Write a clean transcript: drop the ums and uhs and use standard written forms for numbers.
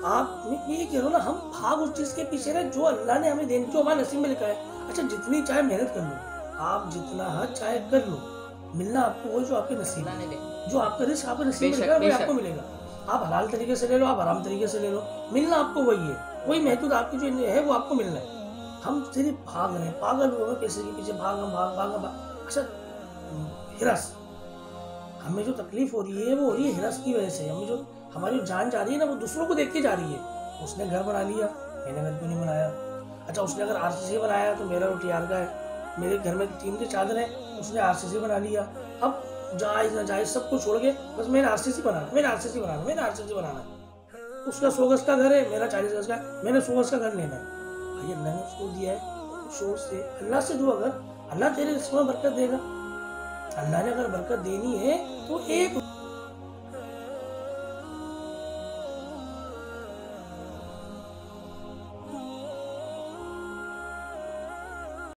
आप मैं ये कह रहा हूँ ना, हम भाग उस चीज़ के पीछे रहे जो अल्लाह ने हमें देनी, जो हमारे नसीब में लिखा है। अच्छा, जितनी चाहे मेहनत कर लो, आप जितना हद चाहे कर लो, मिलना आपको वही जो आपके नसीब अल्लाह में ने है। लिखा। जो आपका रिज़्क आपके नसीब में लिखा बेशक, है, वही आपको बेशक। मिलेगा। आप हलाल तरीके से ले लो, आप हराम तरीके से ले लो, मिलना आपको वही है। वही महदूद आपकी जो है वो आपको मिलना है। हम सिर्फ़ भाग रहे हैं, पागल हो गए पैसे के पीछे, भाग हम भाग भाग भाग। अच्छा, हिरस, हमें जो तकलीफ हो रही है वो हो रही है हिरस की वजह से। हमें जो हमारी जो जान जा रही है ना, वो दूसरों को देख के जा रही है। उसने घर बना लिया, मैंने घर क्यों नहीं बनाया? अच्छा, उसने अगर आरसीसी बनाया तो मेरा रोटी-आर का है। मेरे घर में टीन की चादर है, उसने आरसीसी बना लिया। अब जायज़ नाजायज़ सब कुछ छोड़ के बस मैंने आरसीसी बनाना है, मैंने आरसीसी बनाना है, मैंने आरसीसी बनाना है। उसका 100 गज़ का घर है, मेरा 40 गज़ का है, मैंने 100 गज़ का घर लेना है। भाई अल्लाह ने उसको दिया है, शौक से अल्लाह से दुआ कर, अल्लाह तेरे रिज़्क में बरकत देगा। अल्लाह ने अगर बरकत देनी है तो एक